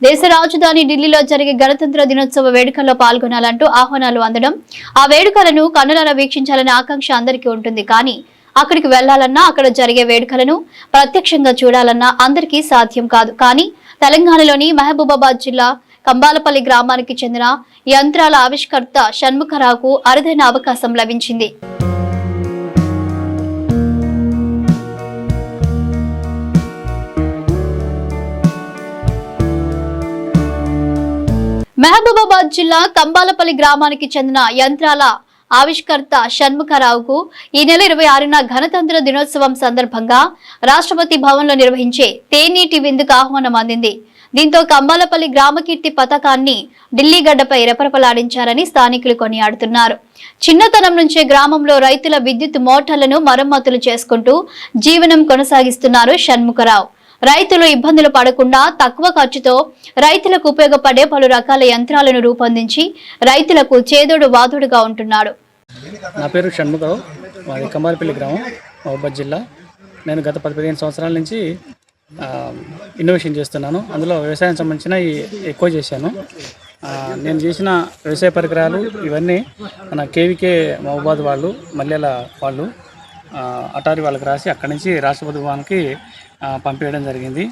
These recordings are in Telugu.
దేశ రాజధాని ఢిల్లీలో జరిగే గణతంత్ర దినోత్సవ వేడుకల్లో పాల్గొనాలంటూ ఆహ్వానాలు అందడం, ఆ వేడుకలను కన్నులారా వీక్షించాలనే ఆకాంక్ష అందరికీ ఉంటుంది. కానీ అక్కడికి వెళ్లాలన్నా, అక్కడ జరిగే వేడుకలను ప్రత్యక్షంగా చూడాలన్నా అందరికీ సాధ్యం కాదు. కానీ తెలంగాణలోని మహబూబాబాద్ జిల్లా కంబాలపల్లి గ్రామానికి చెందిన యంత్రాల ఆవిష్కర్త షణ్ముఖరావుకు అరుదైన అవకాశం లభించింది. మహబూబాబాద్ జిల్లా కంబాలపల్లి గ్రామానికి చెందిన యంత్రాల ఆవిష్కర్త షణ్ముఖరావుకు ఈ నెల 26న గణతంత్ర దినోత్సవం సందర్భంగా రాష్ట్రపతి భవన్లో నిర్వహించే తేనీటి విందుకు ఆహ్వానం అందింది. దీంతో కంబాలపల్లి గ్రామకీర్తి పతాకాన్ని ఢిల్లీ గడ్డపై రెపరెపలాడించారని స్థానికులు కొనియాడుతున్నారు. చిన్నతనం నుంచే గ్రామంలో రైతుల విద్యుత్ మోటార్లను మరమ్మతులు చేసుకుంటూ జీవనం కొనసాగిస్తున్నారు షణ్ముఖరావు. రైతులు ఇబ్బందులు పడకుండా తక్కువ ఖర్చుతో రైతులకు ఉపయోగపడే పలు రకాల యంత్రాలను రూపొందించి రైతులకు చేదోడు వాదోడుగా ఉంటున్నాడు. నా పేరు షణ్ముఖరావు, మాది కంబాలపల్లి గ్రామం, మహబూబాబాద్ జిల్లా. నేను గత 10-15 సంవత్సరాల నుంచి ఇన్నోవేషన్ చేస్తున్నాను. అందులో వ్యవసాయం సంబంధించిన ఎక్కువ చేశాను. నేను చేసిన వ్యవసాయ పరికరాలు ఇవన్నీ మన కేవీకే మహబూబాబాద్ వాళ్ళు, మల్లెల వాళ్ళు, అటారీ వాళ్ళకి రాసి అక్కడి నుంచి రాష్ట్రపతి భవన్కి పంపించడం జరిగింది.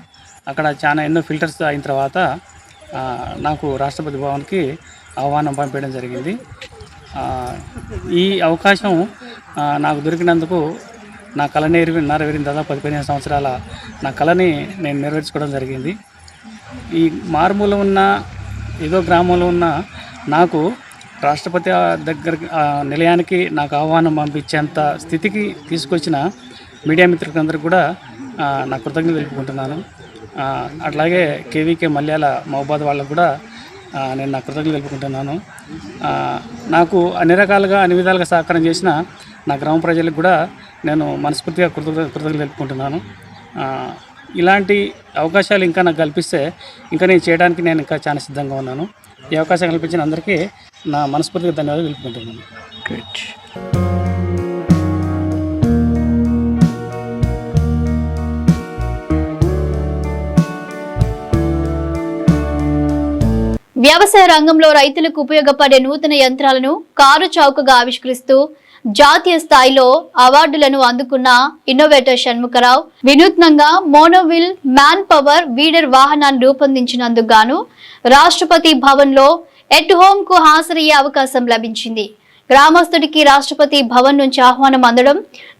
అక్కడ చాలా ఎన్నో ఫిల్టర్స్ అయిన తర్వాత నాకు రాష్ట్రపతి భవన్కి ఆహ్వానం పంపించడం జరిగింది. ఈ అవకాశం నాకు దొరికినందుకు నా కళ నెరవేరిన దాదాపు 10-15 సంవత్సరాల నా కళని నేను నెరవేర్చుకోవడం జరిగింది. ఈ మారుమూల ఉన్న ఏదో గ్రామంలో ఉన్న నాకు రాష్ట్రపతి దగ్గరికి నిలయానికి నాకు ఆహ్వానం పంపించేంత స్థితికి తీసుకొచ్చిన మీడియా మిత్రులందరికీ కూడా నా కృతజ్ఞతలు తెలుపుకుంటున్నాను. అట్లాగే కేవీకే మల్యాల మహబూబాబాద్ వాళ్ళకు కూడా నేను నా కృతజ్ఞతలు తెలుపుకుంటున్నాను. నాకు అన్ని విధాలుగా సహకారం చేసిన నా గ్రామ ప్రజలకు కూడా నేను మనస్ఫూర్తిగా కృతజ్ఞతలు తెలుపుకుంటున్నాను. ఇలాంటి అవకాశాలు ఇంకా నాకు కల్పిస్తే ఇంకా నేను చేయడానికి నేను ఇంకా చాలా సిద్ధంగా ఉన్నాను. ఈ అవకాశం కల్పించిన అందరికీ నా మనస్ఫూర్తిగా ధన్యవాదాలు తెలుపుకుంటున్నాను. వ్యవసాయ రంగంలో రైతులకు ఉపయోగపడే నూతన యంత్రాలను కారు చౌకగా ఆవిష్కరిస్తూ జాతీయ స్థాయిలో అవార్డులను అందుకున్న ఇన్నోవేటర్ షణ్ముఖరావు వినూత్నంగా మోనోవిల్ మ్యాన్ పవర్ వీడర్ వాహనాన్ని రూపొందించినందుకు గాను రాష్ట్రపతి భవన్ లో ఎట్ హోమ్ కు హాజరయ్యే అవకాశం లభించింది. గ్రామస్తుడికి రాష్ట్రపతి భవన్ నుంచి ఆహ్వానం అందడం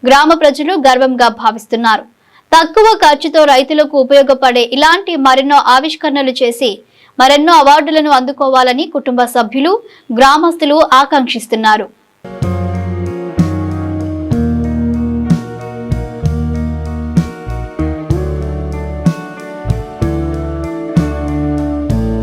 గ్రామ ప్రజలు గర్వంగా భావిస్తున్నారు. తక్కువ ఖర్చుతో రైతులకు ఉపయోగపడే ఇలాంటి మరెన్నో ఆవిష్కరణలు చేసి మరెన్నో అవార్డులను అందుకోవాలని కుటుంబ సభ్యులు, గ్రామస్తులు ఆకాంక్షిస్తున్నారు.